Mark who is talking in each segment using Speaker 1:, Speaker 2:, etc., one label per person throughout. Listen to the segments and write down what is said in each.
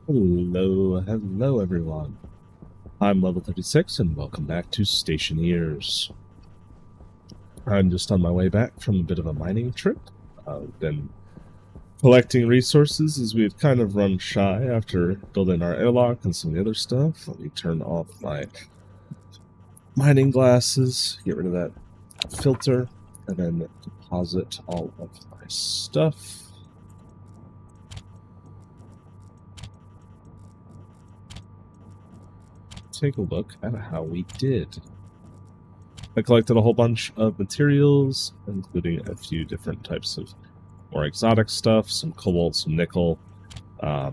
Speaker 1: Hello everyone. I'm Level 36 and welcome back to Stationeers. I'm just on my way back from a bit of a mining trip. Been collecting resources as we've kind of run shy after building our airlock and some of the other stuff. Let me turn off my mining glasses, get rid of that filter, and then deposit all of my stuff. Take a look at how we did. I collected a whole bunch of materials, including a few different types of more exotic stuff, some cobalt, some nickel. I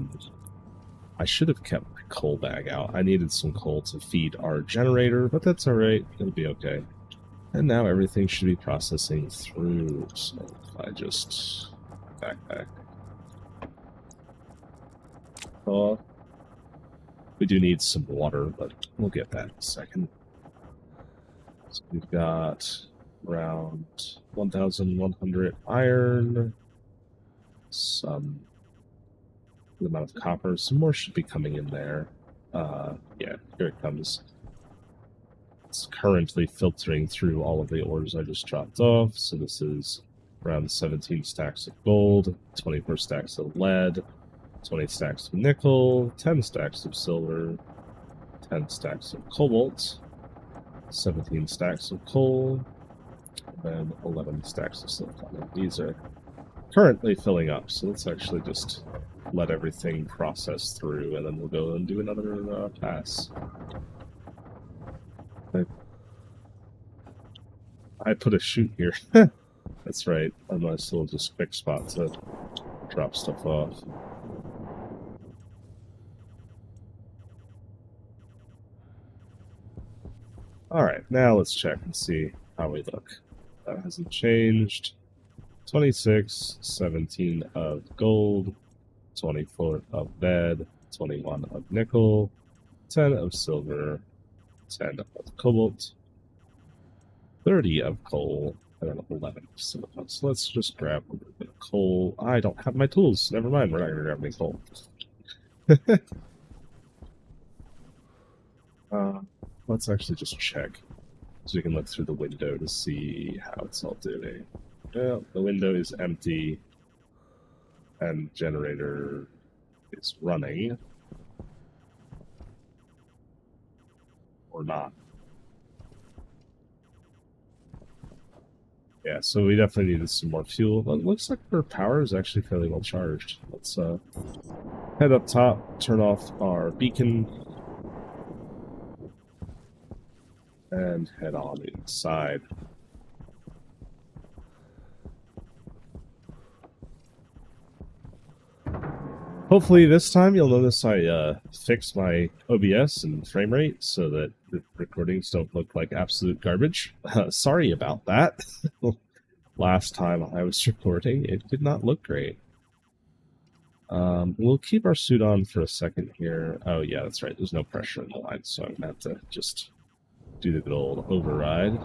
Speaker 1: should have kept my coal bag out. I needed some coal to feed our generator, but that's alright. It'll be okay. And now everything should be processing through. So if I just backpack. Oh, we do need some water, but we'll get that in a second. So we've got around 1,100 iron, some amount of copper. Some more should be coming in there. Yeah, here it comes. It's currently filtering through all of the ores I just dropped off. So this is around 17 stacks of gold, 24 stacks of lead, 20 stacks of nickel, 10 stacks of silver, 10 stacks of cobalt, 17 stacks of coal, and 11 stacks of silicon. These are currently filling up, so let's actually just let everything process through, and then we'll go and do another pass. I put a chute here. That's right, a nice little just quick spot to drop stuff off. Alright, now let's check and see how we look. That hasn't changed. 26, 17 of gold, 24 of lead, 21 of nickel, 10 of silver, 10 of cobalt, 30 of coal, and then 11 of silicon. So let's just grab a little bit of coal. I don't have my tools. Never mind, we're not going to grab any coal. Let's actually just check, so we can look through the window to see how it's all doing. Well, the window is empty, and generator is running. Or not. Yeah, so we definitely needed some more fuel, but it looks like our power is actually fairly well charged. Let's head up top, turn off our beacon, and head on inside. Hopefully this time you'll notice I fixed my OBS and frame rate so that the recordings don't look like absolute garbage. Sorry about that. Last time I was recording, it did not look great. We'll keep our suit on for a second here. Oh yeah, that's right. There's no pressure in the line, so I'm going to have to just do the good old override.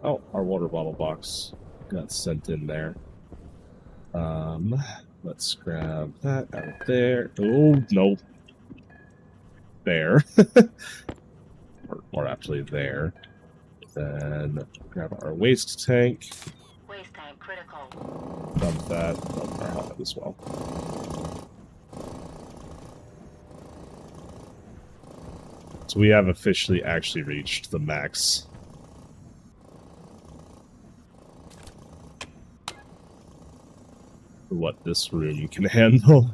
Speaker 1: Oh, our water bottle box got sent in there. Let's grab that out there. Oh, no. There. or more actually there. Then grab our waste tank.
Speaker 2: Waste tank critical.
Speaker 1: Dump that. Dump our helmet as well. So we have officially actually reached the max. For what this room can handle.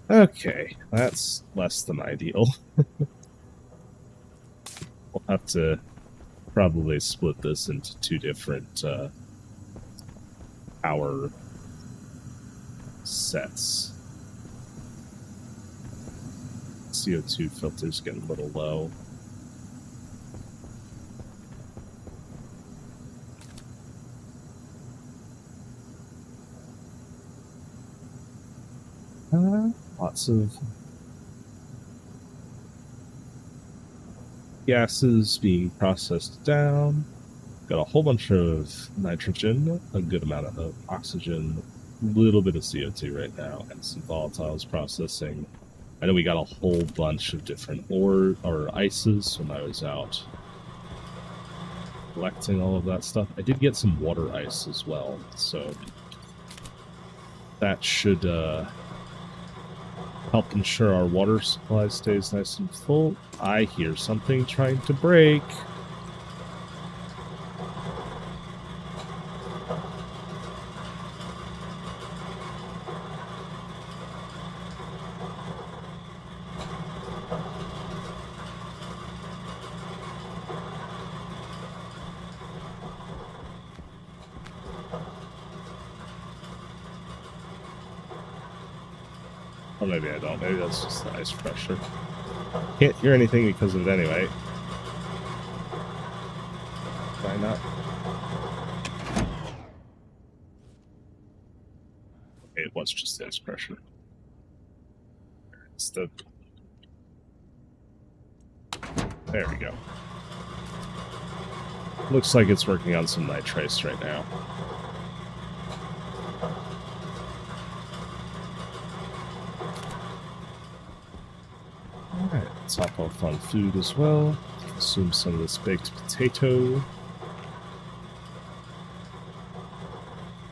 Speaker 1: Okay, that's less than ideal. We'll have to probably split this into two different power sets. CO2 filter's getting a little low. Lots of gases being processed down. Got a whole bunch of nitrogen, a good amount of oxygen, a little bit of CO2 right now, and some volatiles processing. I know we got a whole bunch of different ore or ices when I was out collecting all of that stuff. I did get some water ice as well, so that should help ensure our water supply stays nice and full. I hear something trying to break. Or maybe I don't. Maybe that's just the ice pressure. Can't hear anything because of it anyway. Why not? Okay, it was just the ice pressure. It's the... There we go. Looks like it's working on some nitrace right now. Alright, top off on food as well. Consume some of this baked potato.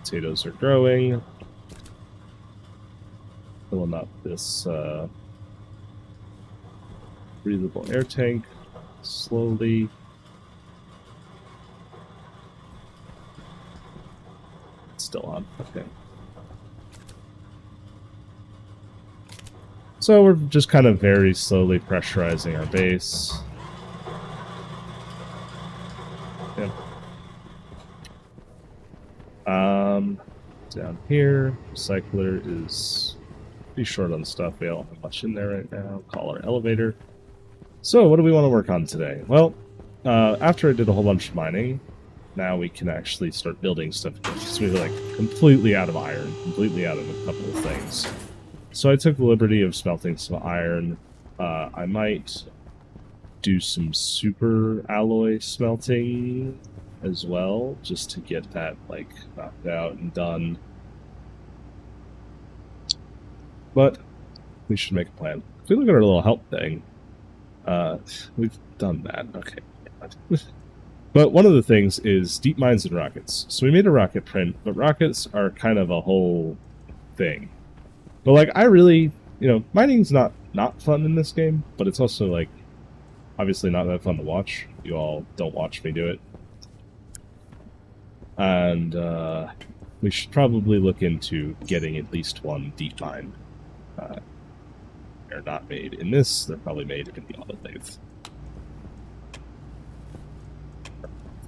Speaker 1: Potatoes are growing. Filling up this breathable air tank slowly. It's still on. Okay. So we're just kind of very slowly pressurizing our base. Yeah. Down here, recycler is pretty short on stuff. We don't have much in there right now. Call our elevator. So what do we want to work on today? Well, after I did a whole bunch of mining, now we can actually start building stuff. Because we were like completely out of iron, completely out of a couple of things. So I took the liberty of smelting some iron. I might do some super alloy smelting as well, just to get that like knocked out and done. But we should make a plan. If we look at our little help thing, we've done that. Okay. But one of the things is deep mines and rockets. So we made a rocket print, but rockets are kind of a whole thing. But like, I really, mining's not fun in this game, but it's also like obviously not that fun to watch. You all don't watch me do it. And we should probably look into getting at least one deep mine. They're not made in this, they're probably made in the autoclave.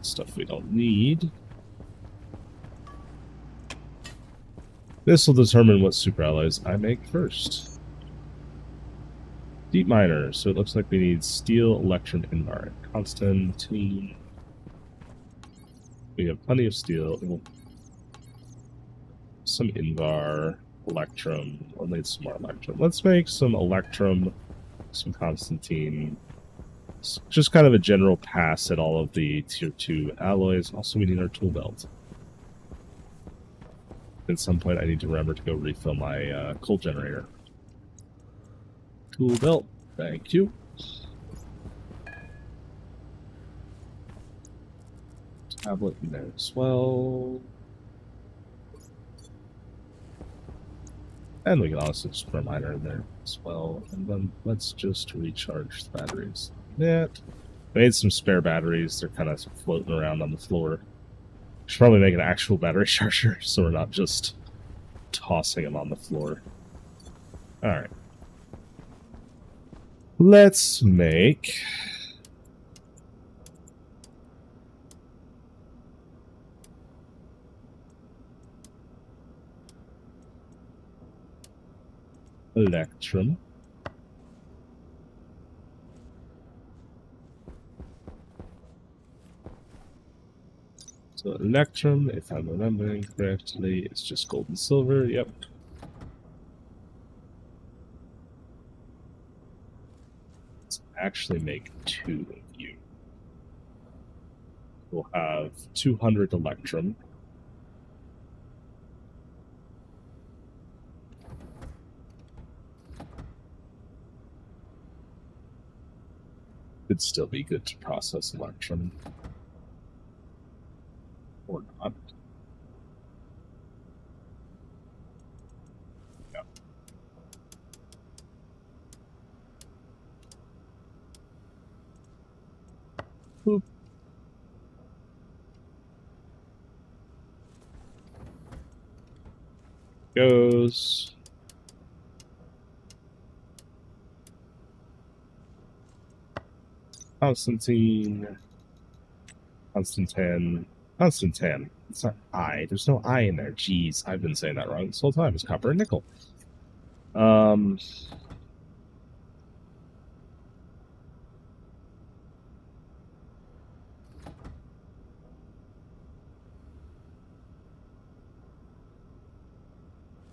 Speaker 1: Stuff we don't need. This will determine what super alloys I make first. Deep miner, so it looks like we need steel, electrum, invar, Constantine. We have plenty of steel. Some invar, electrum. We'll need some more electrum. Let's make some electrum, some Constantine. It's just kind of a general pass at all of the tier 2 alloys. Also, we need our tool belt. At some point, I need to remember to go refill my coal generator. Tool belt, thank you. Tablet in there as well. And we can also just put a miner in there as well. And then let's just recharge the batteries. That. I made some spare batteries. They're kind of floating around on the floor. Should probably make an actual battery charger so we're not just tossing them on the floor. Alright. Let's make... electrum. So electrum, if I'm remembering correctly, it's just gold and silver. Yep. Let's actually make 2 of we'll have 200 electrum. It'd still be good to process electrum. Or not. Yeah. Boop. Goes. Constantine. Constantan. It's not I. There's no I in there. Jeez, I've been saying that wrong this whole time. It's copper and nickel.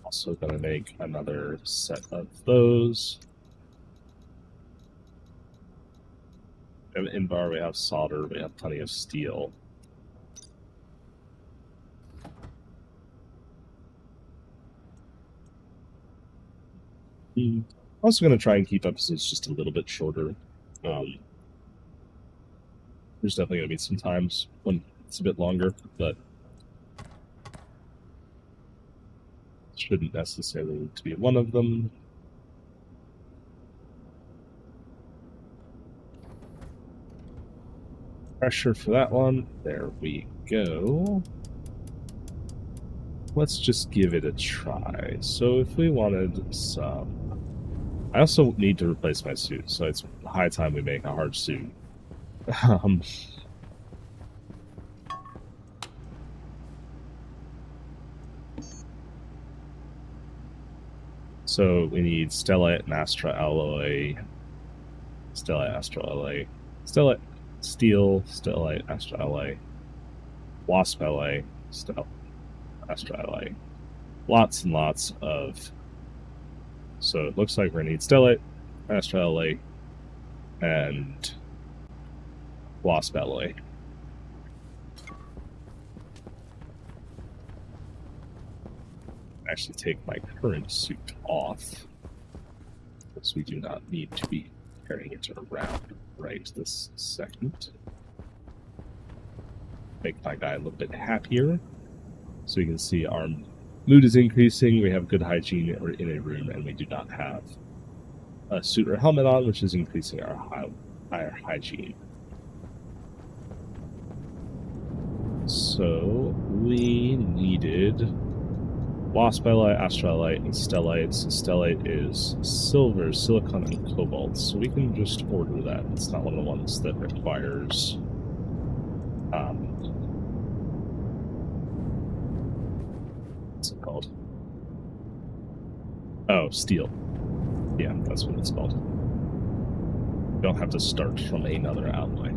Speaker 1: Also gonna make another set of those. In bar we have solder, we have plenty of steel. I'm also gonna try and keep episodes just a little bit shorter. There's definitely gonna be some times when it's a bit longer, but shouldn't necessarily need to be one of them. Pressure for that one. There we go. Let's just give it a try. So if we wanted some... I also need to replace my suit, so it's high time we make a hard suit. So we need stellite and astra alloy. Stellite, astra alloy. Stellite, steel, stellite, astra alloy. Wasp alloy, astra alloy. Lots and lots of. So it looks like we're gonna need stellite, astra alloy, and wasp alloy. Actually take my current suit off, because we do not need to be carrying it around right this second. Make my guy a little bit happier, so you can see our mood is increasing, we have good hygiene in a room, and we do not have a suit or helmet on, which is increasing our higher hygiene. So we needed wasp alloy, astralite, and stellite. Stellite is silver, silicon, and cobalt. So we can just order that. It's not one of the ones that requires what's it called? Oh, steel. Yeah, that's what it's called. You don't have to start from another alloy.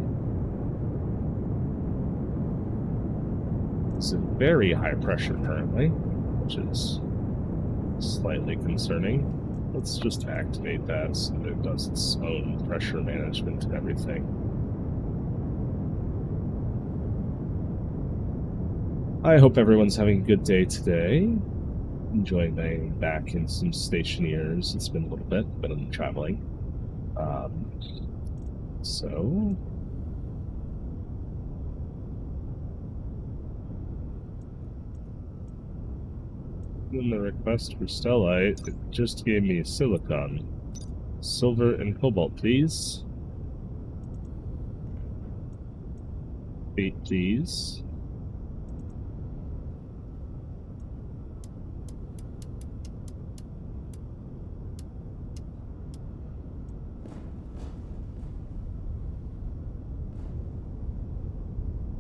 Speaker 1: It's a very high pressure currently, which is slightly concerning. Let's just activate that so that it does its own pressure management and everything. I hope everyone's having a good day today. Enjoying being back in some Stationeers. It's been a little bit, but I'm traveling. So in the request for stellite, it just gave me silicon. Silver and cobalt, please. 8, please.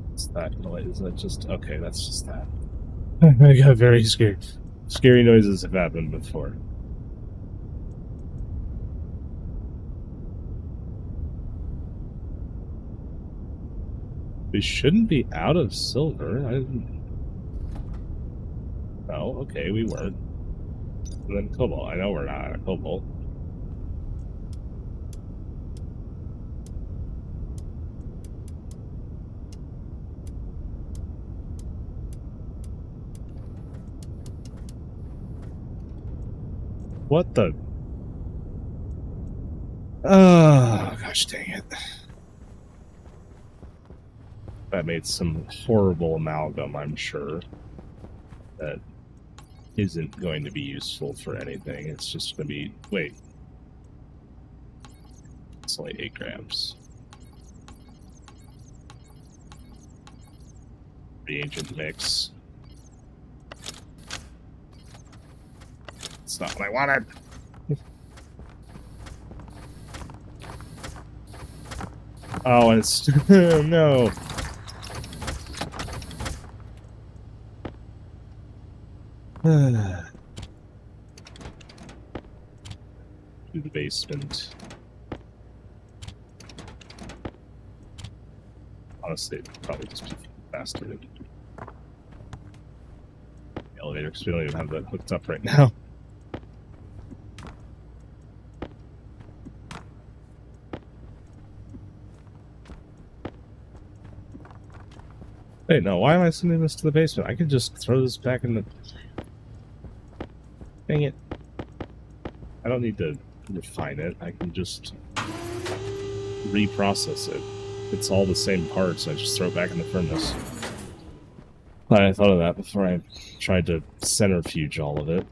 Speaker 1: What's that noise? Is that just... Okay, that's just that. I got very scared. Scary noises have happened before. We shouldn't be out of silver. Oh, okay, we weren't. And then cobalt. I know we're not out of cobalt. What the? Oh, gosh dang it. That made some horrible amalgam, I'm sure. That isn't going to be useful for anything. It's just going to be... Wait. It's only 8 grams. Reagent mix. It's not what I wanted. Oh, and it's... no. To the basement. Honestly, it'd probably just be faster to the elevator because we don't even have that hooked up right now. Wait, no, why am I sending this to the basement? I could just throw this back in the... Dang it. I don't need to refine it. I can just reprocess it. It's all the same parts. I just throw it back in the furnace. I thought of that before I tried to centrifuge all of it.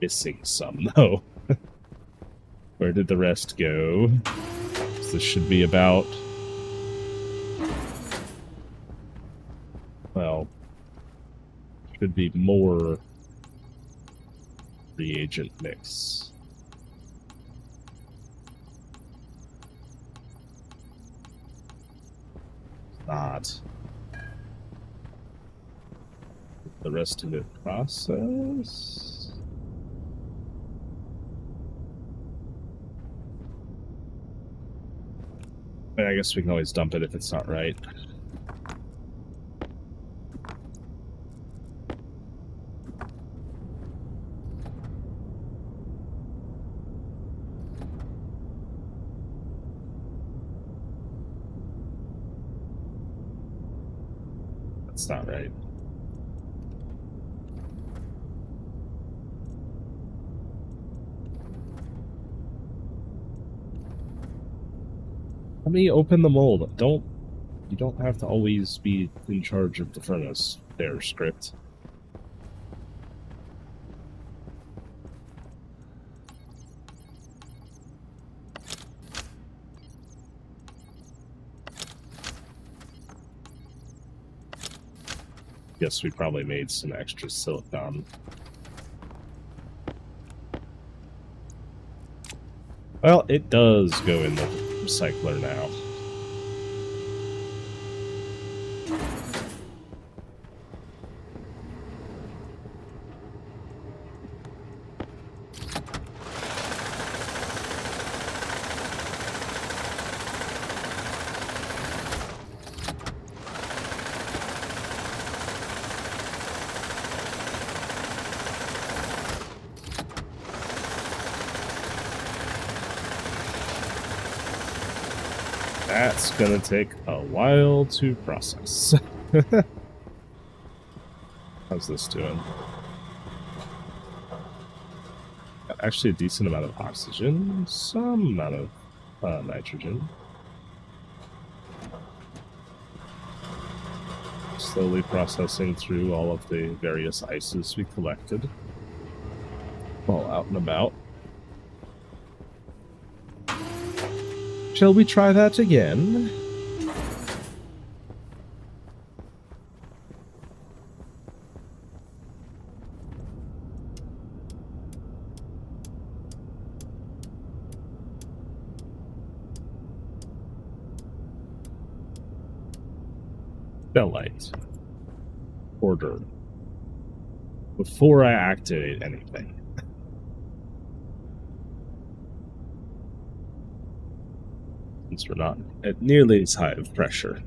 Speaker 1: Missing some, though. Where did the rest go? This should be about... Well, should be more reagent mix. Not. The rest of it process. I guess we can always dump it if it's not right. That's not right. Let me open the mold. You don't have to always be in charge of the furnace there, script. Guess we probably made some extra silicon. Well, it does go in the recycler now. That's gonna take a while to process. How's this doing? Actually, a decent amount of oxygen, some amount of nitrogen. Slowly processing through all of the various ices we collected while out and about. Shall we try that again? Bellite. Order. Before I activate anything. Since we're not at nearly as high of pressure.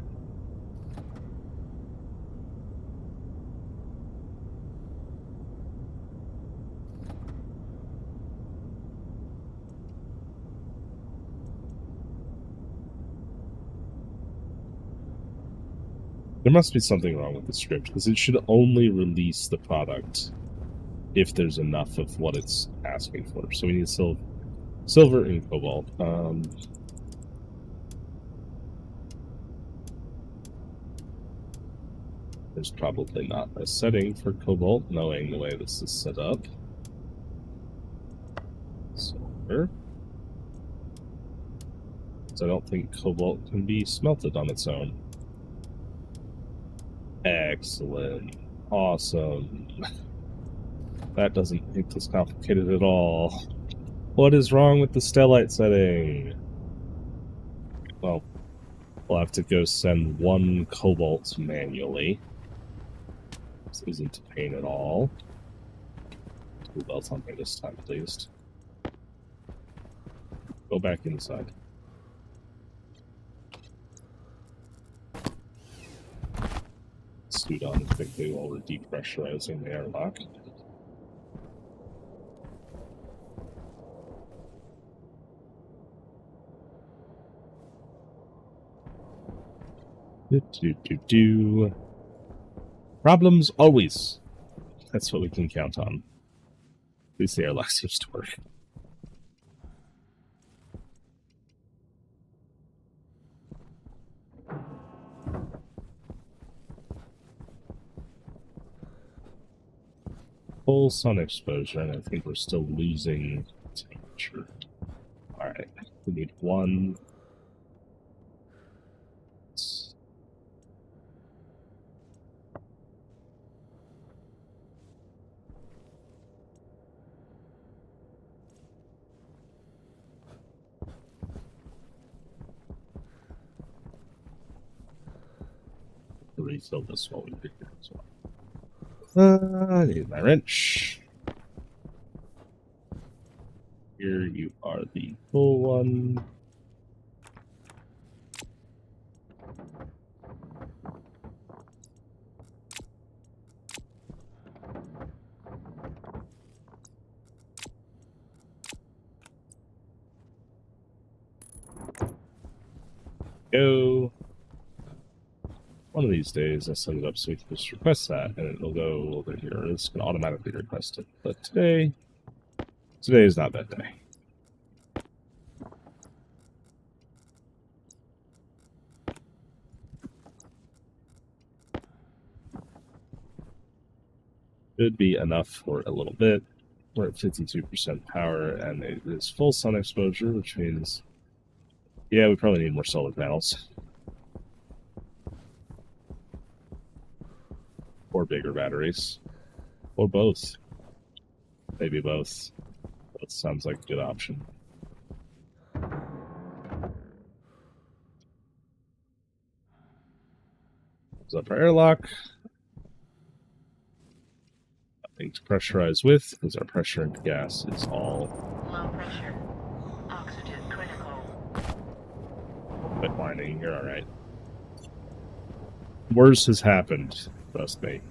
Speaker 1: There must be something wrong with the script, because it should only release the product if there's enough of what it's asking for. So we need silver and cobalt. There's probably not a setting for cobalt, knowing the way this is set up. Silver. So I don't think cobalt can be smelted on its own. Excellent. Awesome. That doesn't make this complicated at all. What is wrong with the stellite setting? Well, we'll have to go send one cobalt manually. This isn't a pain at all. Two belts on me this time, please. Go back inside. Suit on quickly while we're depressurizing the airlock. Problems always. That's what we can count on. At least the airlock seems to work. Full sun exposure, and I think we're still losing temperature. Alright, we need one. Refill this while we do here as well. I need my wrench. Here you are the full one. Go. One of these days I set it up so we can just request that and it'll go over here. It's going to automatically request it. But today is not that day. Should be enough for a little bit. We're at 52% power and it is full sun exposure, which means, yeah, we probably need more solar panels. Or bigger batteries. Or both. Maybe both. That sounds like a good option. Close up our airlock. Nothing to pressurize with, because our pressure and gas is all
Speaker 2: Low pressure. Oxygen critical.
Speaker 1: quit whining. You're alright. Worse has happened. Trust me.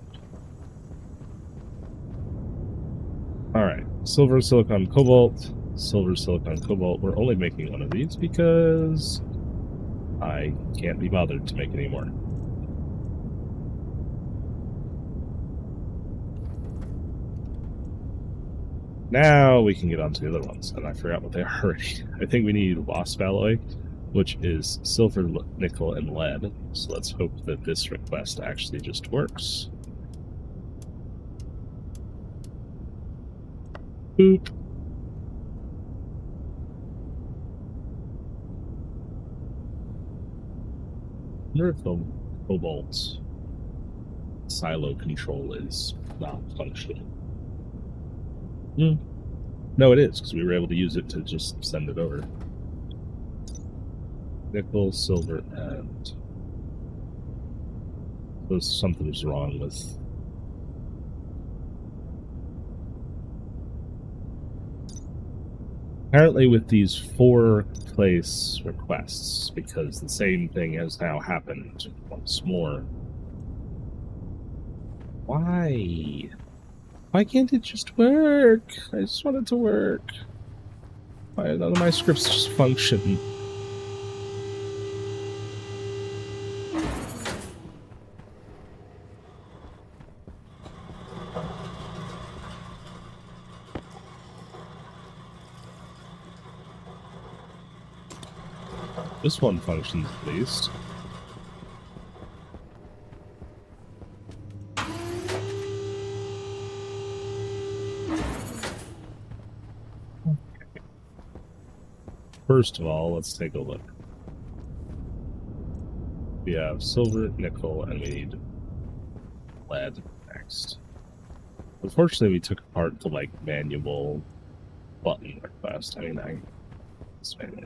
Speaker 1: Alright. Silver, silicon, cobalt. Silver, silicon, cobalt. We're only making one of these because I can't be bothered to make any more. Now we can get on to the other ones, and I forgot what they are already. I think we need wasp alloy, which is silver, nickel, and lead. So let's hope that this request actually just works. Boop. I wonder if the cobalt silo control is not functioning. No, it is, because we were able to use it to just send it over. Nickel, silver, and... So something's wrong with... Apparently with these 4 place requests, because the same thing has now happened once more. Why? Why can't it just work? I just want it to work. Why none of my scripts just function? This one functions at least. First of all, let's take a look. We have silver, nickel, and we need lead next. Unfortunately, we took apart the manual button request. I mean,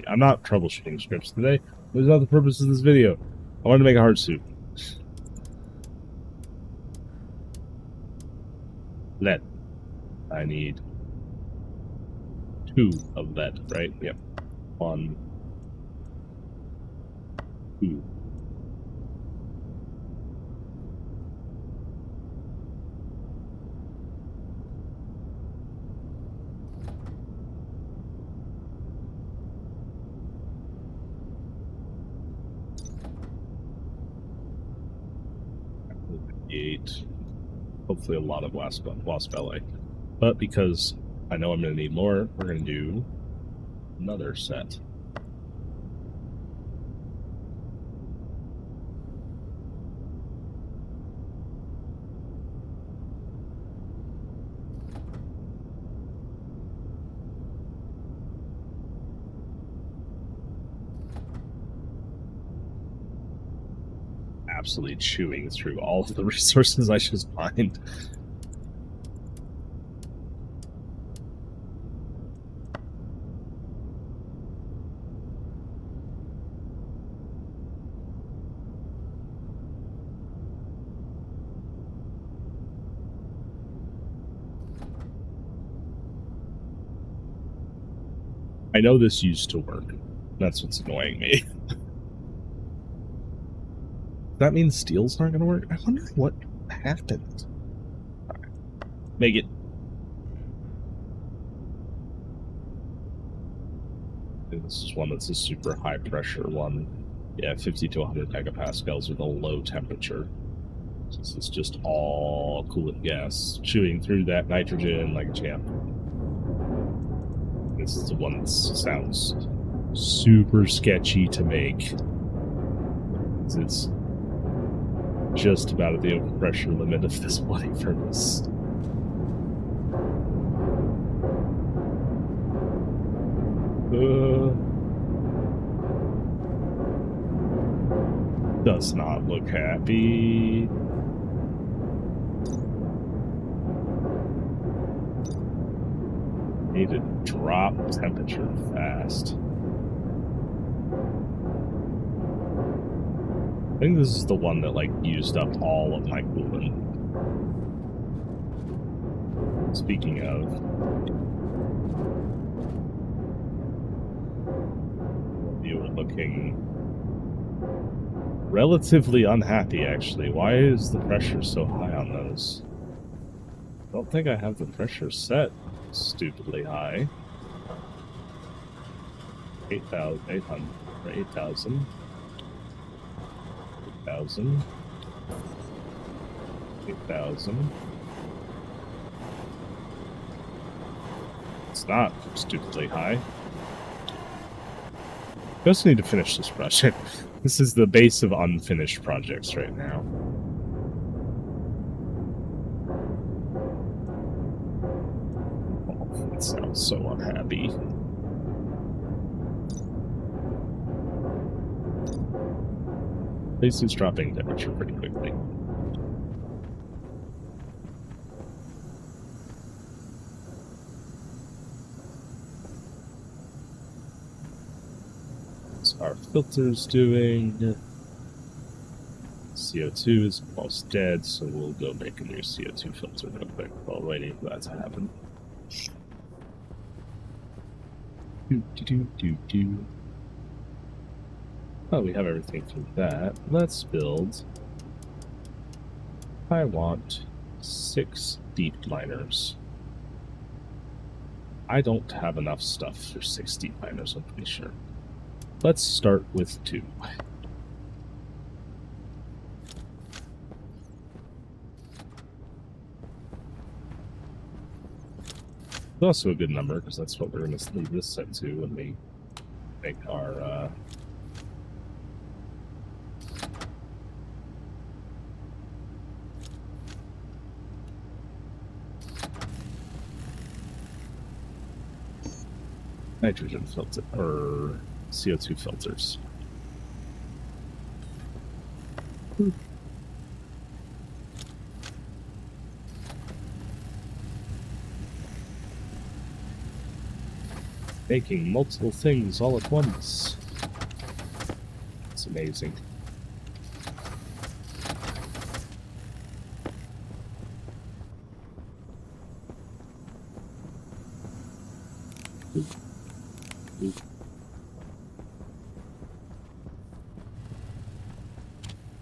Speaker 1: I'm not troubleshooting scripts today. It was not the purpose of this video. I wanted to make a Hardsuit. Lead. I need 2 of lead, right? Yep. 1, 2. Hopefully a lot of wasp belly. But because I know I'm going to need more, we're going to do another set. Absolutely chewing through all of the resources I just mined. I know this used to work. That's what's annoying me. That means steel's not going to work? I wonder what happened. Right. Make it. This is one that's a super high pressure one. Yeah, 50 to 100 megapascals with a low temperature. This is just all coolant gas chewing through that nitrogen like a champ. This is the one that sounds super sketchy to make. It's just about at the overpressure limit of this bloody furnace. Does not look happy. Need to drop temperature fast. I think this is the one that used up all of my coolant. Speaking of, you were looking relatively unhappy, actually. Why is the pressure so high on those? I don't think I have the pressure set stupidly high. 8,000, 800, or 8,000. 8,000. 8,000. It's not stupidly high. We also need to finish this project. This is the base of unfinished projects right now. Oh, it sounds so unhappy. At least it's dropping temperature pretty quickly. Our filter's doing. CO2 is almost dead, so we'll go make a new CO2 filter real quick while waiting for that to happen. Oh, we have everything for that. Let's build. I want 6 deep miners. I don't have enough stuff for 6 deep miners, I'm pretty sure. Let's start with 2. It's also a good number, because that's what we're going to leave this set to when we make our nitrogen filter or CO2 filters. Making multiple things all at once. It's amazing.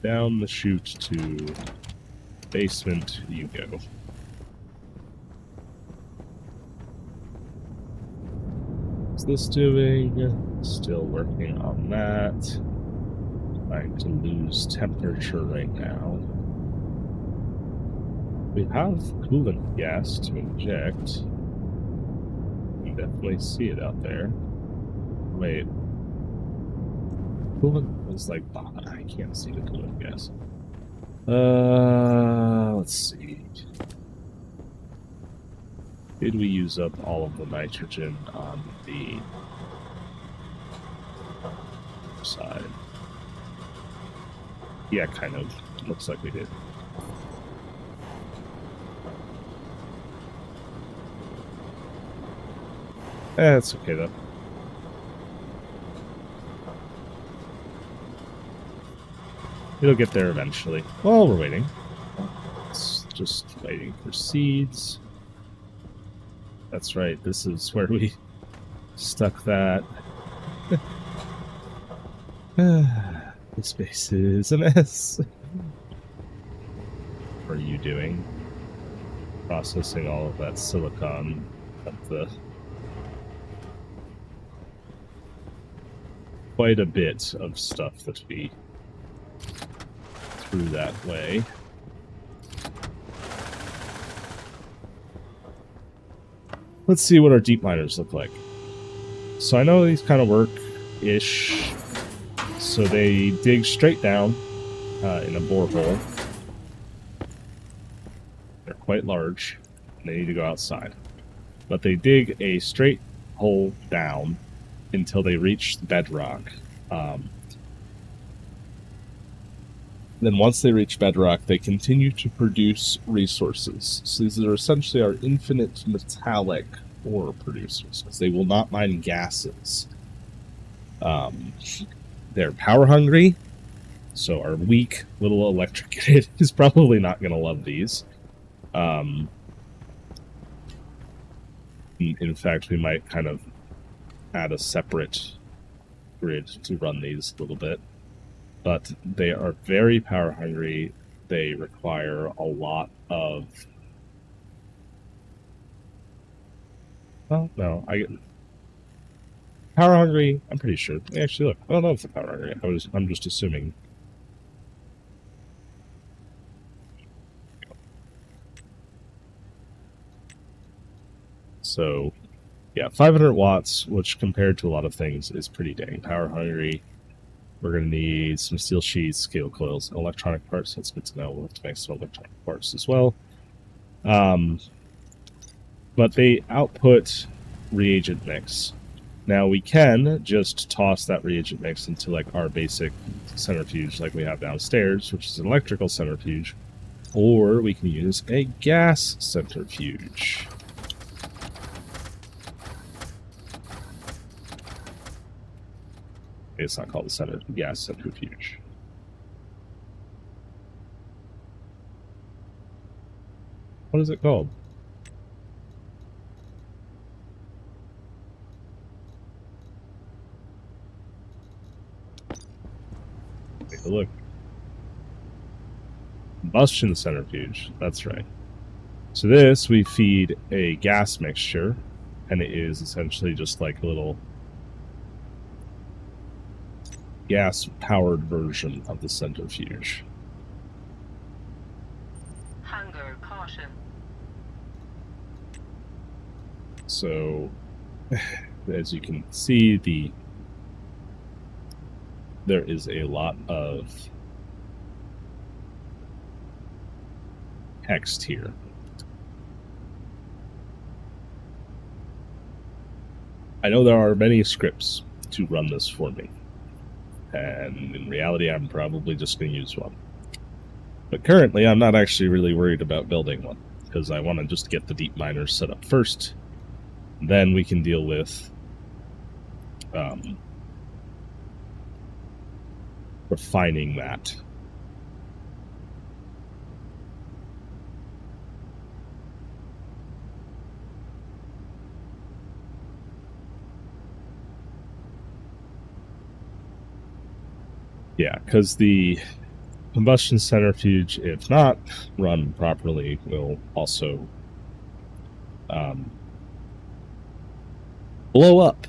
Speaker 1: Down the chute to basement you go. What's this doing? Still working on that. Trying to lose temperature right now. We have coolant gas to inject. You can definitely see it out there. Wait. Coolant was like, I can't see the coolant gas. Let's see. Did we use up all of the nitrogen on the side? Yeah, kind of. Looks like we did. It's okay though. It'll get there eventually. While we're waiting. It's just waiting for seeds. That's right, this is where we stuck that. The space is a mess. What are you doing? Processing all of that silicon up the... Quite a bit of stuff that we threw that way. Let's see what our deep miners look like. So I know these kind of work-ish. So they dig straight down in a borehole. They're quite large. And they need to go outside. But they dig a straight hole down until they reach the bedrock. Then once they reach bedrock, they continue to produce resources. So these are essentially our infinite metallic ore producers, because they will not mine gases. They're power hungry, so our weak little electric grid is probably not going to love these. In fact, we might kind of add a separate grid to run these a little bit. But they are very power hungry. They require a lot of... Well, no, power hungry, I'm pretty sure. Actually, look, I don't know if they're power hungry. I'm just assuming. So, yeah, 500 watts, which compared to a lot of things is pretty dang power hungry. We're going to need some steel sheets, scale coils, and electronic parts. That's good to know. We'll have to make some electronic parts as well. But they output reagent mix. Now we can just toss that reagent mix into like our basic centrifuge like we have downstairs, which is an electrical centrifuge, or we can use a gas centrifuge. It's not called a gas centrifuge. What is it called? Take a look. Combustion centrifuge. That's right. So this, we feed a gas mixture, and it is essentially just like a little gas-powered version of the centrifuge.
Speaker 2: Hunger caution.
Speaker 1: So, as you can see, there is a lot of text here. I know there are many scripts to run this for me, and in reality, I'm probably just going to use one. But currently, I'm not actually really worried about building one, because I want to just get the deep miners set up first. Then we can deal with refining that. Yeah, because the combustion centrifuge, if not run properly, will also blow up.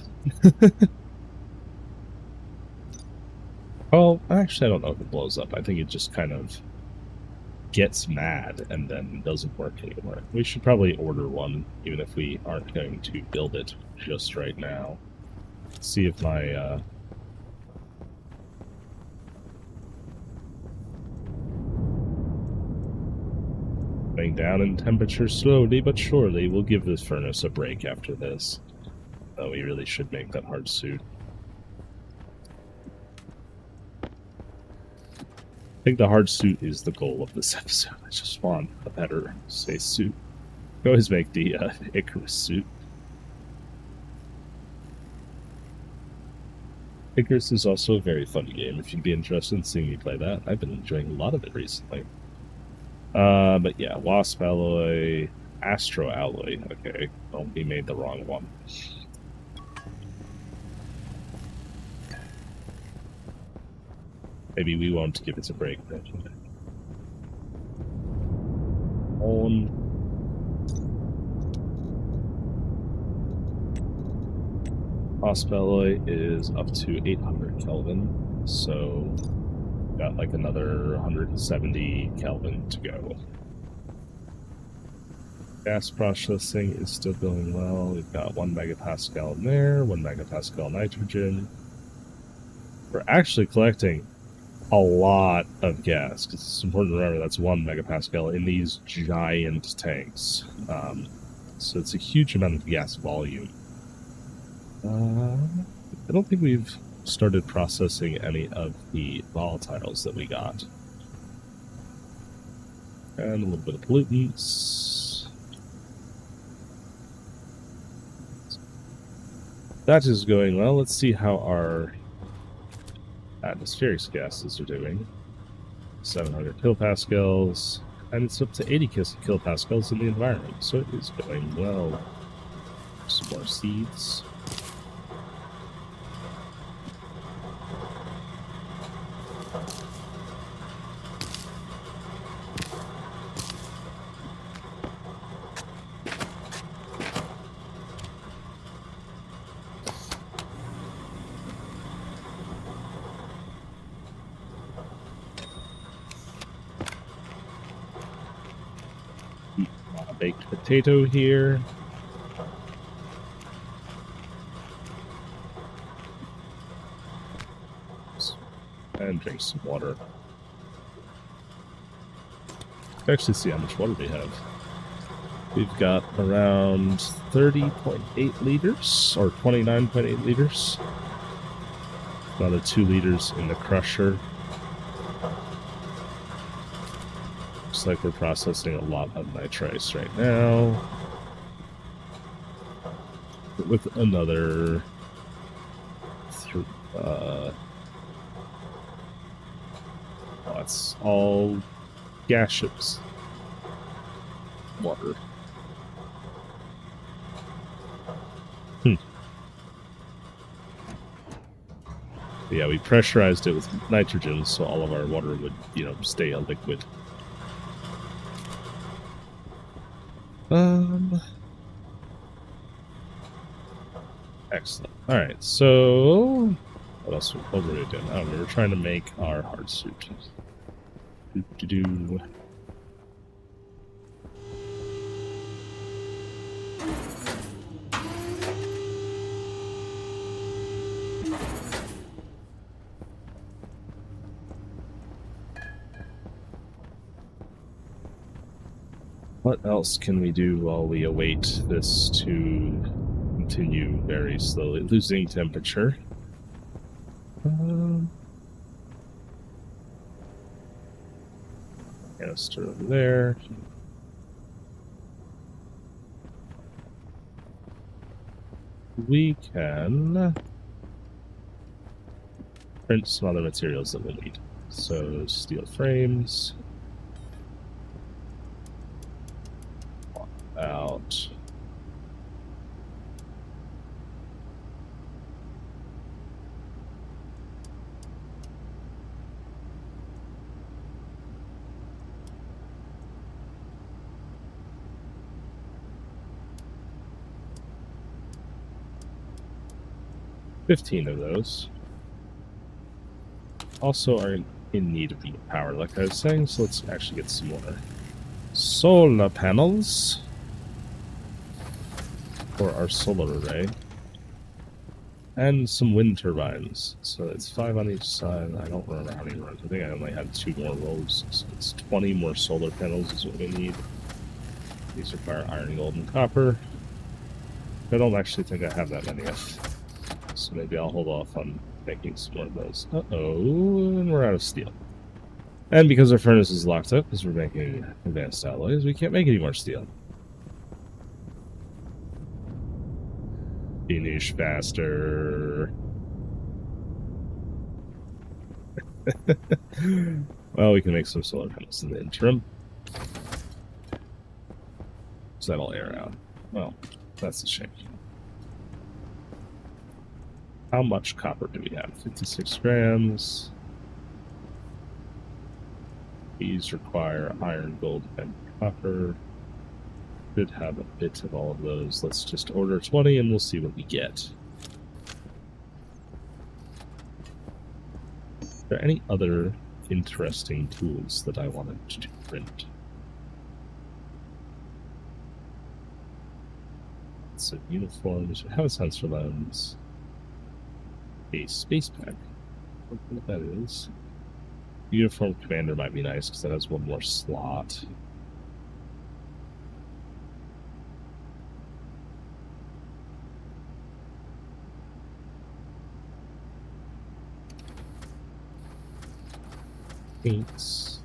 Speaker 1: Well, actually, I don't know if it blows up. I think it just kind of gets mad and then doesn't work anymore. We should probably order one, even if we aren't going to build it just right now. See if my going down in temperature slowly but surely. We'll give this furnace a break after this. Though we really should make that hard suit. I think the hard suit is the goal of this episode. I just want a better space suit. We always make the Icarus suit. Icarus is also a very fun game. If you'd be interested in seeing me play that, I've been enjoying a lot of it recently. But yeah, Wasp Alloy, Astro Alloy. Okay, well, we made the wrong one. Maybe we won't give it a break then. Wasp Alloy is up to 800 Kelvin, so got like another 170 Kelvin to go. Gas processing is still going well. We've got 1 megapascal in there, 1 megapascal nitrogen. We're actually collecting a lot of gas, because it's important to remember that's 1 megapascal in these giant tanks. So it's a huge amount of gas volume. I don't think we've started processing any of the volatiles that we got. And a little bit of pollutants. That is going well. Let's see how our atmospheric gases are doing. 700 kilopascals, and it's up to 80 kilopascals in the environment, so it is going well. Some more seeds. Baked potato here. And drink some water. Let's actually see how much water we have. We've got around 30.8 liters, or 29.8 liters. Another 2 liters in the crusher. Looks like we're processing a lot of nitrice right now. With another that's all gaseous water. Yeah, we pressurized it with nitrogen, so all of our water would, stay a liquid. Excellent. All right, so what else? What were we doing? Oh, we were trying to make our hard suit. What else can we do while we await this to continue very slowly losing temperature. Canister over there. We can print some other materials that we'll need. So steel frames. Out. $15 of those. Also are in need of power, like I was saying, so let's actually get some more solar panels for our solar array. And some wind turbines. So it's 5 on each side. I don't remember how many rows. I think I only had 2 more rows. So it's 20 more solar panels is what we need. These require iron, gold, and copper. I don't actually think I have that many yet. So maybe I'll hold off on making some more of those. Uh-oh, and we're out of steel. And because our furnace is locked up, because we're making advanced alloys, we can't make any more steel. Finish faster. Well, we can make some solar panels in the interim. So that'll air out. Well, that's a shame. How much copper do we have? 56 grams. These require iron, gold, and copper. Should have a bit of all of those. Let's just order 20 and we'll see what we get. Are there any other interesting tools that I wanted to print? So uniforms, have a sensor lens. A space pack. I don't know what that is. Uniform commander might be nice because that has one more slot. Paints.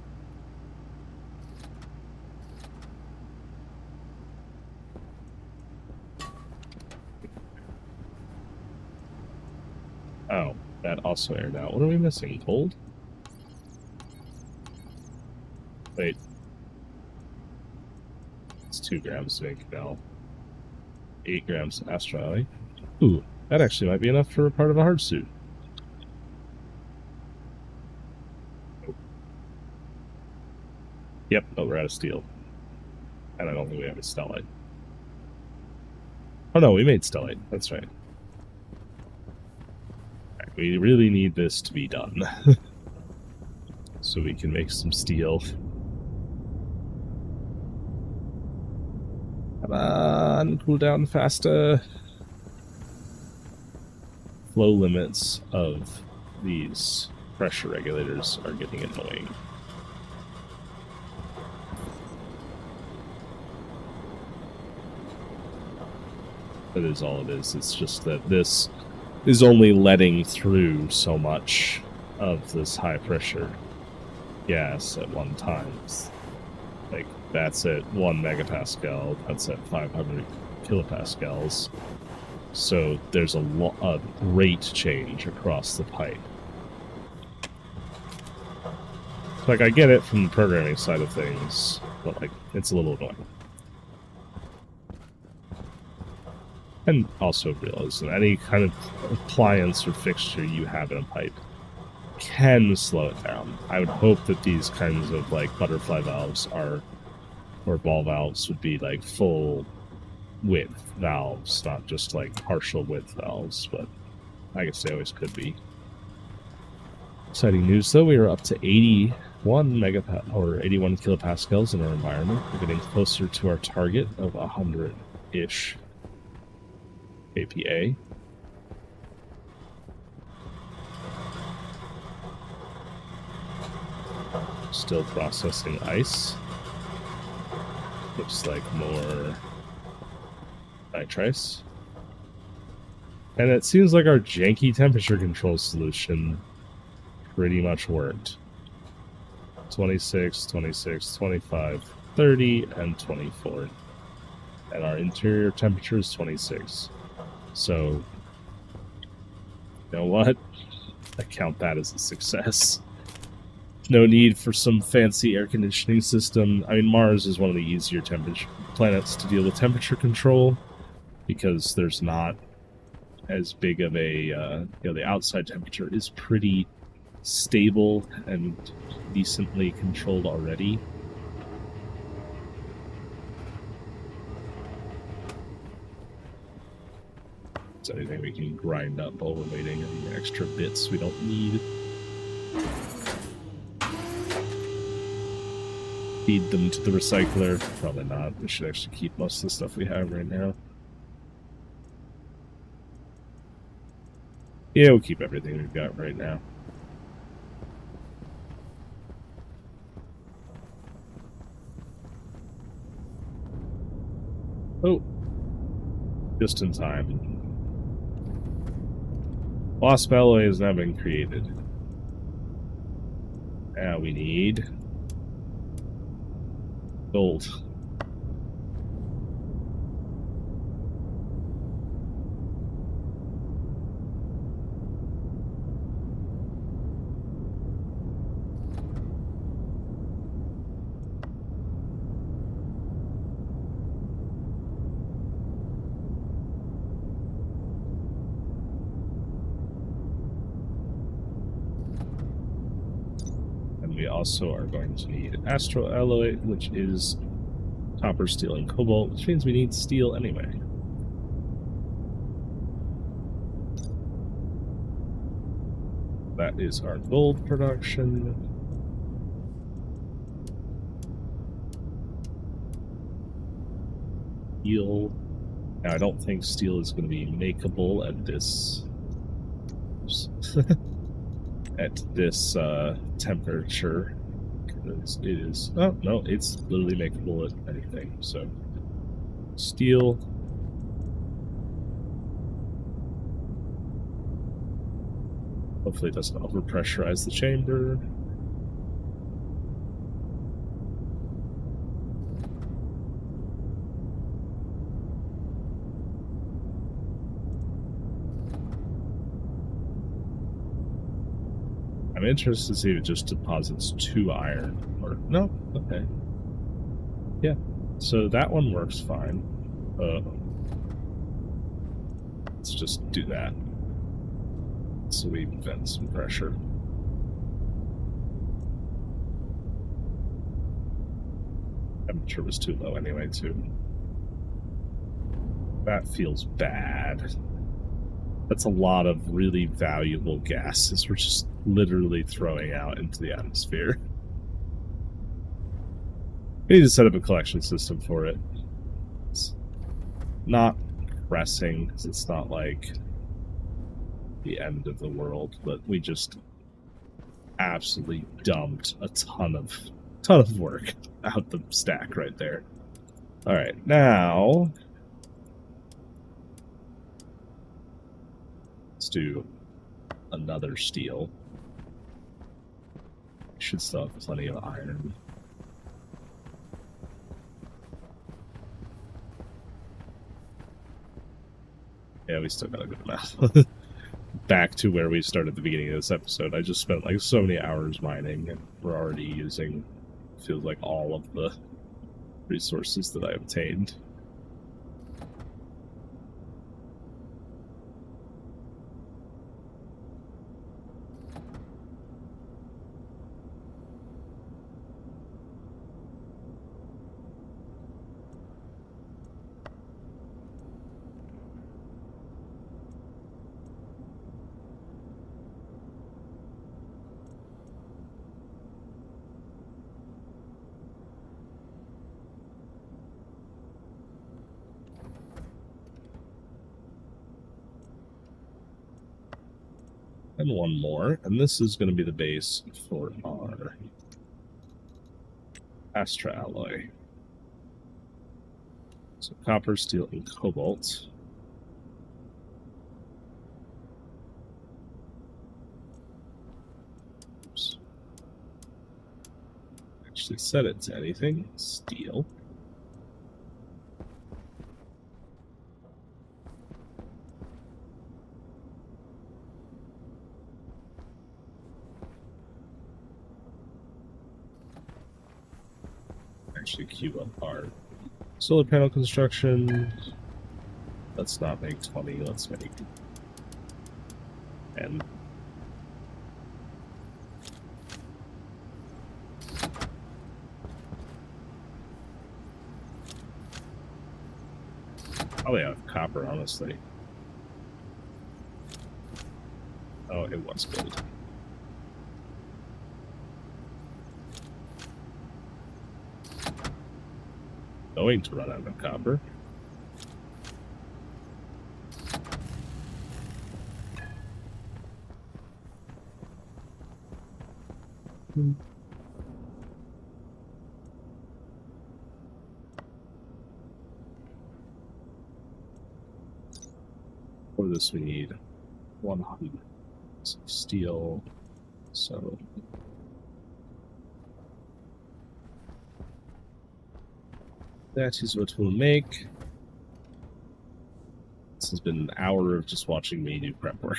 Speaker 1: Oh, that also aired out. What are we missing? Gold? Wait. It's 2 grams to make now. 8 grams of astrality. Ooh, that actually might be enough for a part of a hardsuit. Yep, oh, we're out of steel. And I don't think we have a stellite. Oh no, we made stellite. That's right. Right, we really need this to be done. So we can make some steel. Come on, cool down faster. Flow limits of these pressure regulators are getting annoying. That is all it is. It's just that this is only letting through so much of this high pressure gas at one time. Like, that's at 1 megapascal, that's at 500 kilopascals. So there's a rate change across the pipe. Like, I get it from the programming side of things, but, like, it's a little annoying. And also realize that any kind of appliance or fixture you have in a pipe can slow it down. I would hope that these kinds of, like, butterfly valves are, or ball valves would be, like, full width valves, not just, like, partial width valves, but I guess they always could be. Exciting news, though. We are up to 81 kilopascals in our environment. We're getting closer to our target of 100-ish kPa. Still processing ice. Looks like more nitrice. And it seems like our janky temperature control solution pretty much worked. 26, 26, 25, 30, and 24. And our interior temperature is 26. So, you know what? I count that as a success. No need for some fancy air conditioning system. I mean, Mars is one of the easier temperature planets to deal with temperature control because there's not as big of a, the outside temperature is pretty stable and decently controlled already. Is there anything we can grind up while we're waiting? Any extra bits we don't need? Feed them to the recycler? Probably not. We should actually keep most of the stuff we have right now. Yeah, we'll keep everything we've got right now. Oh. Just in time. Wasp alloy has now been created. Now we need gold. And we also are going to need astro alloy, which is copper, steel, and cobalt, which means we need steel anyway. That is our gold production. Steel. Now, I don't think steel is going to be makeable at this at this temperature. Because it is. Oh no, it's literally makeable at anything. So steel. Hopefully it doesn't overpressurize the chamber. I'm interested to see if it just deposits 2 iron. Or no, okay. Yeah. So that one works fine. Let's just do that. So we vent some pressure. Temperature was too low anyway, too. That feels bad. That's a lot of really valuable gases we're just literally throwing out into the atmosphere. We need to set up a collection system for it. It's not pressing, because it's not like the end of the world, but we just absolutely dumped a ton of work out the stack right there. All right, now let's do another steel. Should still have plenty of iron. Yeah, we still got a good amount. Back to where we started at the beginning of this episode. I just spent like so many hours mining, and we're already using, feels like, all of the resources that I obtained. And one more, and this is going to be the base for our Astra alloy. So copper, steel, and cobalt. actually set it to anything. Steel. Actually queue up our solar panel construction. Let's not make 20, let's make 10. Probably out of copper, honestly. Oh, it was gold. Going to run out of copper. For this, we need 100 steel. So that is what we'll make. This has been an hour of just watching me do prep work.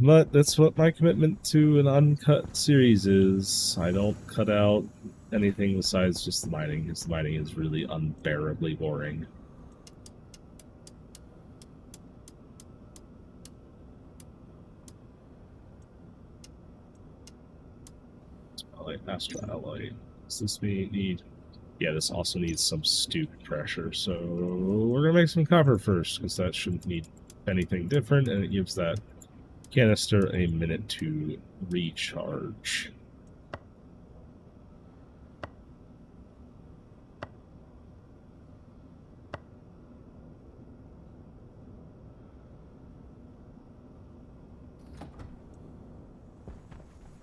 Speaker 1: But that's what my commitment to an uncut series is. I don't cut out anything besides just the mining, because the mining is really unbearably boring. Astro alloy. Does this need? Yeah, this also needs some stoop pressure. So we're gonna make some copper first, because that shouldn't need anything different, and it gives that canister a minute to recharge.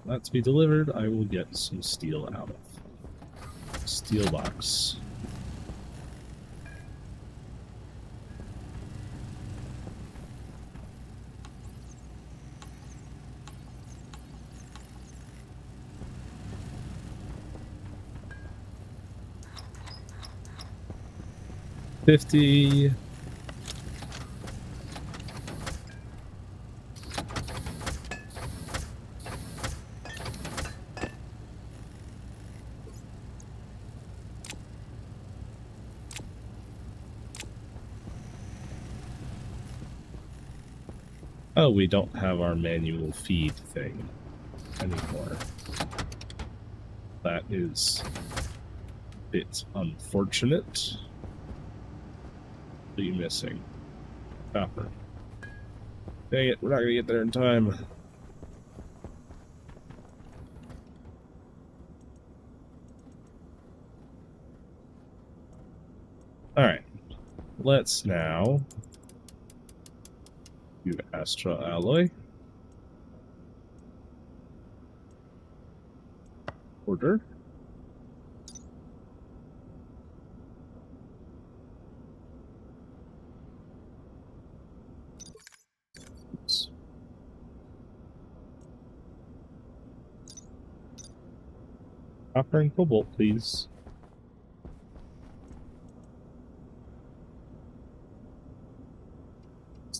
Speaker 1: That to be delivered, I will get some steel out of steel box. $50. Oh, we don't have our manual feed thing anymore. That is a bit unfortunate. What are you missing? Copper. Dang it, we're not gonna get there in time. Alright. Let's now do Astro Alloy. Order. Oops. Copper and cobalt, please.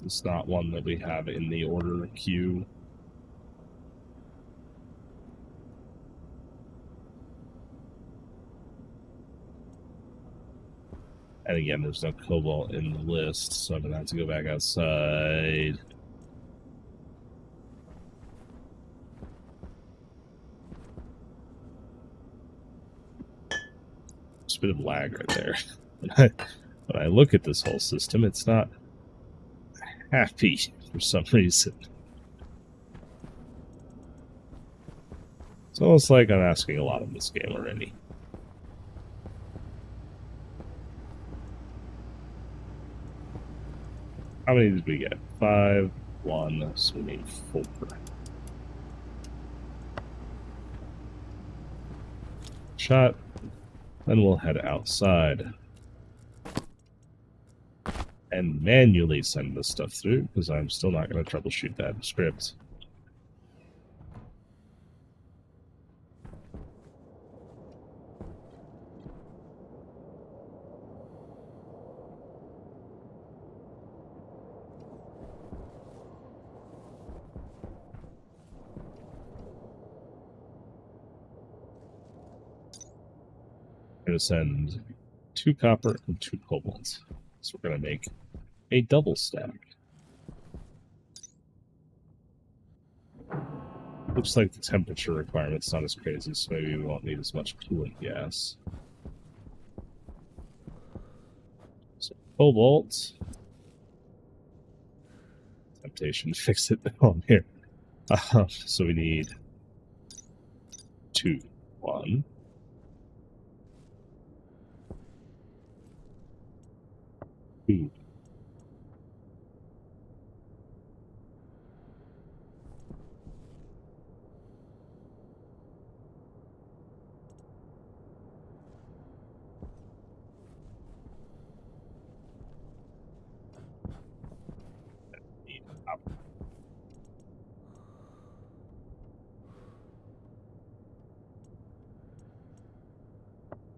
Speaker 1: This is not one that we have in the order queue. And again, there's no cobalt in the list, so I'm gonna have to go back outside. There's a bit of lag right there. When I look at this whole system, it's not happy for some reason. It's almost like I'm asking a lot of this game already. How many did we get? 5, 1, so we need 4. Shot. Then we'll head outside. And manually send this stuff through, because I'm still not going to troubleshoot that script. going to send 2 copper and 2 cobalt. So we're going to make a double stack. Looks like the temperature requirement's not as crazy, so maybe we won't need as much coolant gas. So cobalt. Temptation to fix it on here. So we need 2, 1. Two.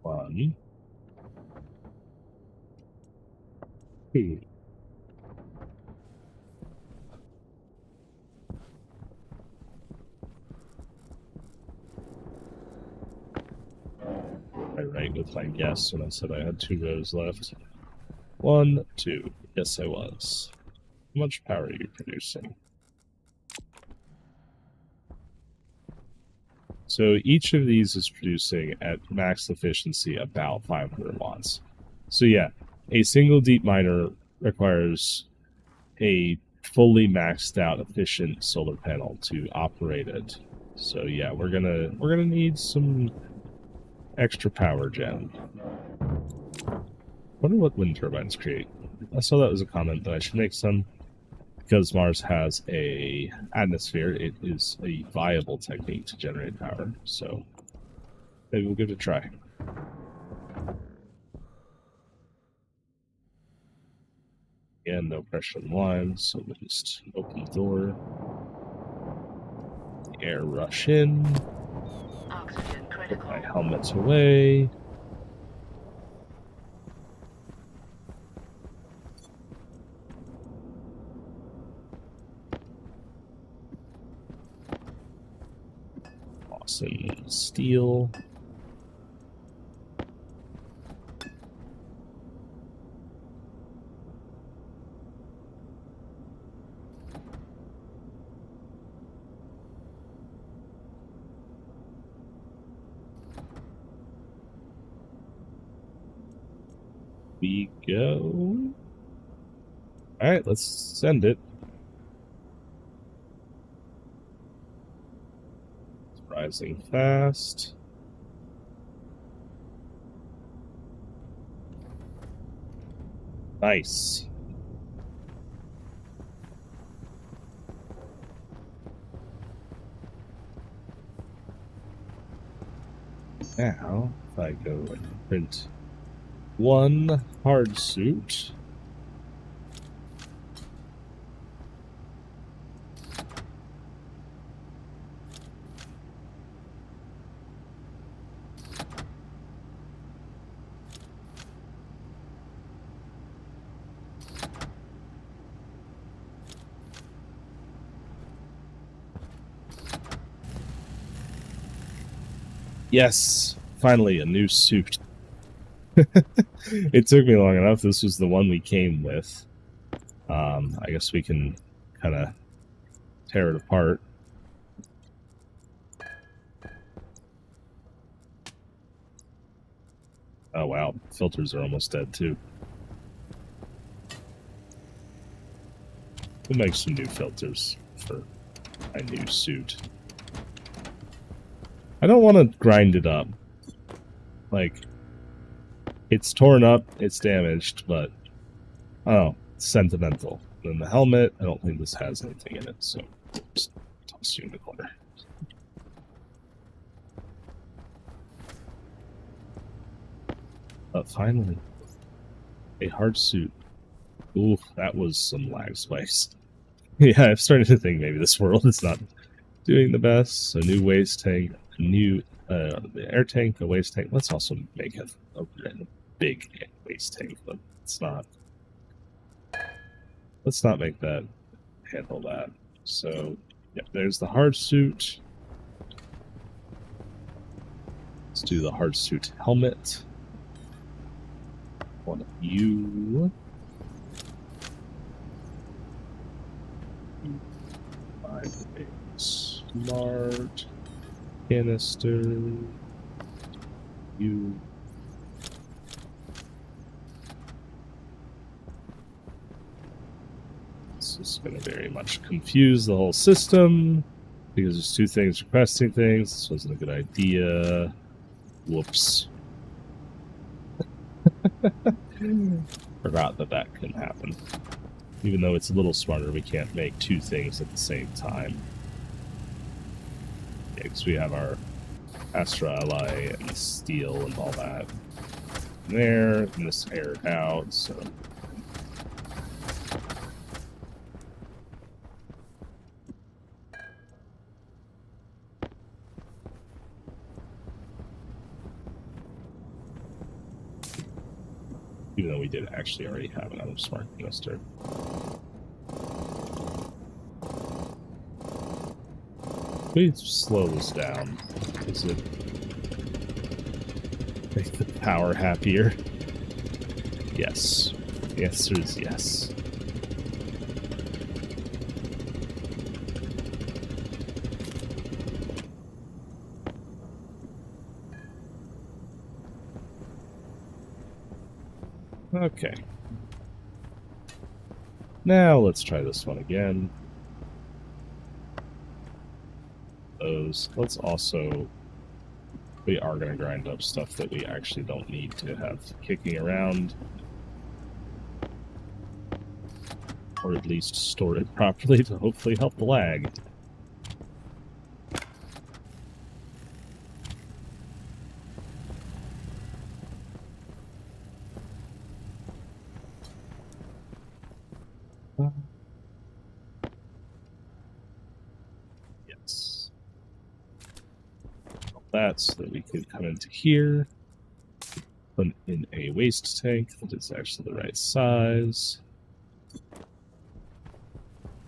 Speaker 1: One. 2. I right with my guess when I said I had 2 rows left. 1, 2. Yes, I was. How much power are you producing? So each of these is producing at max efficiency about 500 watts. So yeah, a single deep miner requires a fully maxed out efficient solar panel to operate it. So yeah, we're gonna need some extra power gen. Wonder what wind turbines create. I saw that was a comment that I should make some. Because Mars has a atmosphere, it is a viable technique to generate power. So maybe we'll give it a try. Again, no pressure on the line, so we'll just open the door. The air rush in.
Speaker 2: Oxygen
Speaker 1: Put
Speaker 2: critical.
Speaker 1: my helmets away. Awesome steel. We go. Alright, let's send it. It's rising fast. Nice. Now, if I go and print 1 Hardsuit. Yes, finally a new suit. It took me long enough. This was the one we came with. I guess we can kind of tear it apart. Oh wow, filters are almost dead too. We'll make some new filters for my new suit. I don't want to grind it up. Like, it's torn up, it's damaged, but oh, it's sentimental. Then the helmet, I don't think this has anything in it, so just toss you in the corner. But finally, a Hardsuit. Ooh, that was some lag spikes. Yeah, I'm starting to think maybe this world is not doing the best. A new waste tank, a new the air tank, a waste tank. Let's also make a big waste tank, but it's not. Let's not make that handle that. So, yeah, there's the Hardsuit. Let's do the Hardsuit helmet. One of you. Find a smart canister. You. This is going to very much confuse the whole system because there's two things requesting things. This wasn't a good idea. Whoops. Forgot that that can happen. Even though it's a little smarter, we can't make two things at the same time. Yeah, because we have our Astra Ally and steel and all that there, and this aired out, so... Even though we did actually already have another smart canister. Please slow this down. Does it make the power happier? Yes. The answer is yes. Okay. Now let's try this one again. Let's also... We are going to grind up stuff that we actually don't need to have kicking around. Or at least store it properly to hopefully help the lag. Yes. That so that we could come into here, put in a waste tank that is actually the right size.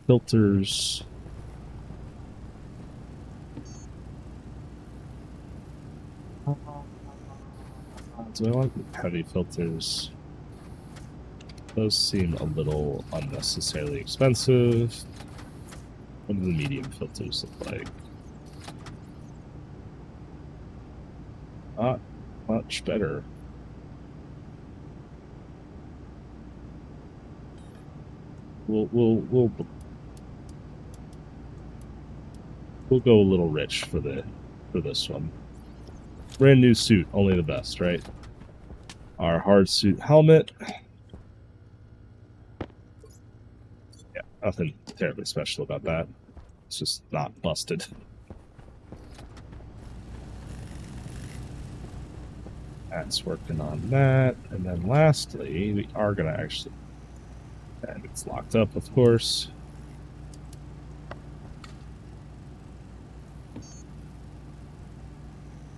Speaker 1: Filters. Do I want heavy filters? Those seem a little unnecessarily expensive. What do the medium filters look like? Not much better. We'll go a little rich for this one. Brand new suit, only the best, right? Our Hardsuit helmet. Yeah, nothing terribly special about that. It's just not busted. That's working on that. And then lastly, we are going to actually... And it's locked up, of course.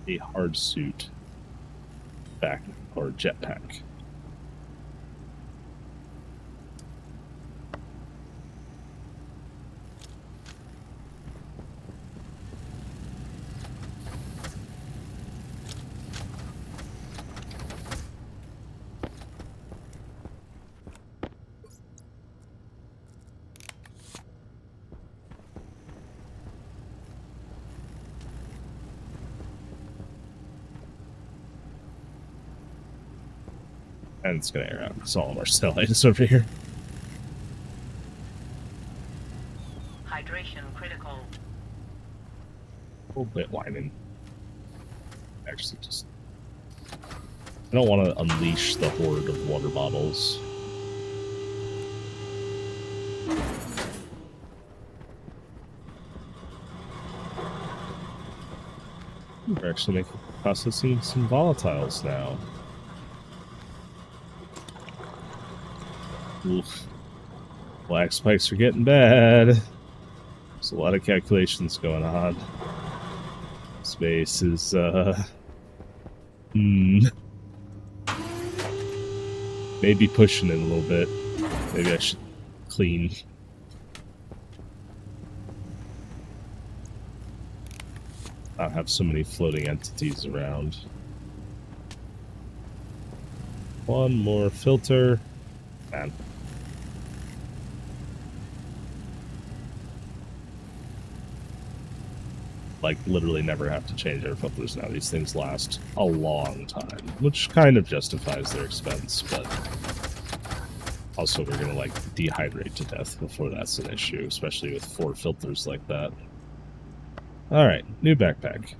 Speaker 1: A Hardsuit back or jetpack. And it's going to air out because all of our stellites over here.
Speaker 2: Hydration critical.
Speaker 1: A little bit whining. Actually, just... I don't want to unleash the horde of water bottles. We're actually processing some volatiles now. Oof. Black spikes are getting bad. There's a lot of calculations going on. Space is, maybe pushing it a little bit. Maybe I should clean. Not have so many floating entities around. one more filter. Man. Like, literally never have to change air filters now. These things last a long time, which kind of justifies their expense, but also we're gonna, like, dehydrate to death before that's an issue, especially with 4 filters like that. Alright, new backpack.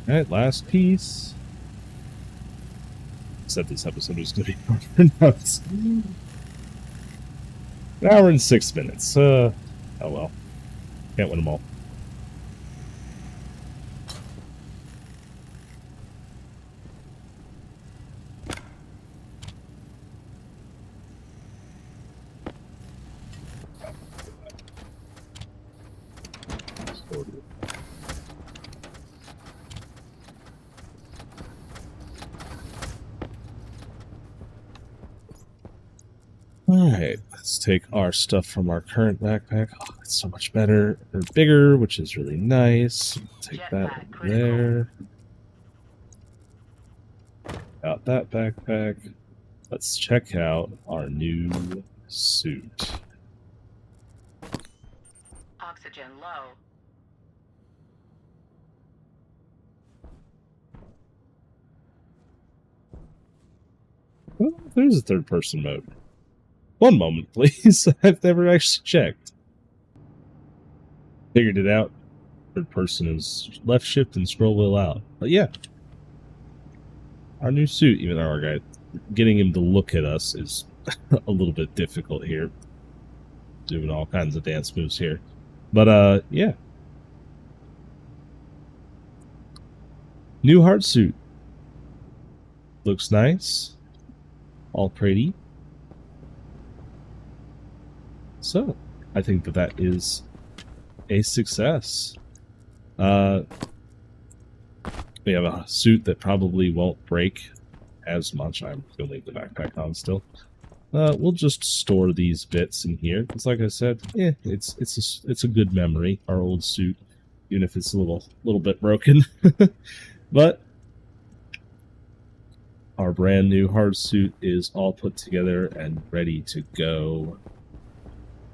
Speaker 1: Alright, last piece. Said this episode was going to be more pronounced. An hour and 6 minutes. Oh well. Can't win them all. Alright, let's take our stuff from our current backpack. Oh, it's so much better, or bigger, which is really nice. Take that there. Out that backpack. Let's check out our new suit.
Speaker 2: Oxygen low.
Speaker 1: Oh, there's a third-person mode. One moment, please. I've never actually checked. Figured it out. Third person is left shift and scroll wheel out. But yeah. Our new suit, even though our guy, getting him to look at us is a little bit difficult here. Doing all kinds of dance moves here. But, yeah. New Hardsuit. Looks nice. All pretty. So, I think that that is a success. We have a suit that probably won't break as much. I'm going to leave the backpack on still. We'll just store these bits in here. Because like I said, it's a good memory, our old suit, even if it's a little bit broken. But our brand new Hardsuit is all put together and ready to go.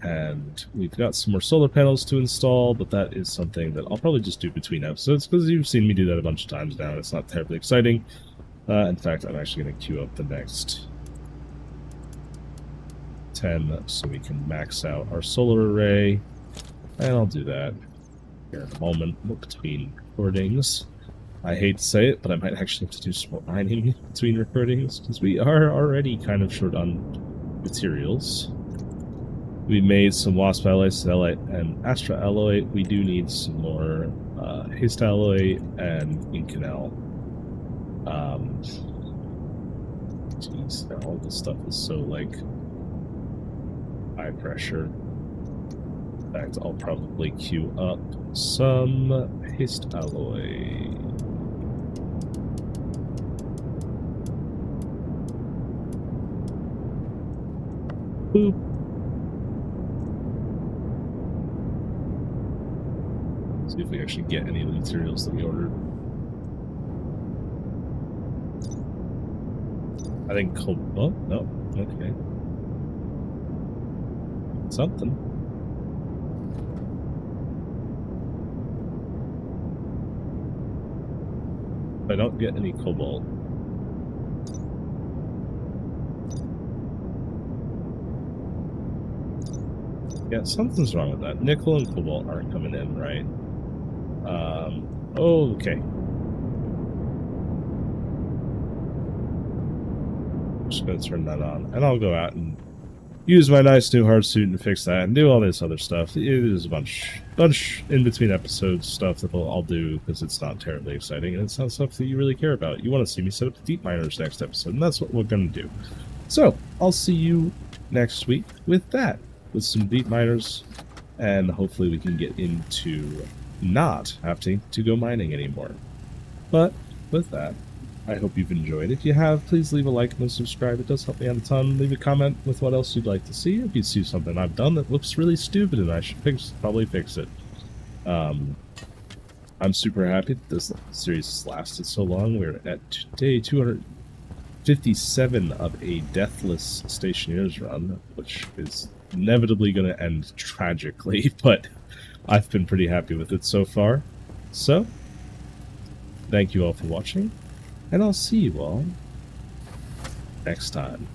Speaker 1: And we've got some more solar panels to install, but that is something that I'll probably just do between episodes, because you've seen me do that a bunch of times now, and it's not terribly exciting. In fact, I'm actually going to queue up the next 10 so we can max out our solar array, and I'll do that here in a moment between recordings. I hate to say it, but I might actually have to do some more mining between recordings, because we are already kind of short on materials. We made some wasp alloy, stellite, and astra alloy. We do need some more haste alloy and inconel. Jeez, all this stuff is so, like, high pressure. In fact, I'll probably queue up some haste alloy. Boop. See if we actually get any of the materials that we ordered. I think cobalt. Oh, no. Okay. Something. If I don't get any cobalt. Yeah, something's wrong with that. Nickel and cobalt aren't coming in, right? Okay. Just gonna turn that on, and I'll go out and use my nice new Hardsuit and fix that, and do all this other stuff. It is a bunch in between episodes stuff that I'll do, because it's not terribly exciting, and it's not stuff that you really care about. You want to see me set up the deep miners next episode, and that's what we're gonna do. So, I'll see you next week with that, with some deep miners and hopefully we can get into not having to go mining anymore. But with that, I hope you've enjoyed. If you have, please leave a like and subscribe. It does help me out a ton. Leave a comment with what else you'd like to see. If you see something I've done that looks really stupid and I should probably fix it. I'm super happy that this series has lasted so long. We're at day 257 of a deathless Stationeers run, which is inevitably going to end tragically, but I've been pretty happy with it so far. So, thank you all for watching, and I'll see you all next time.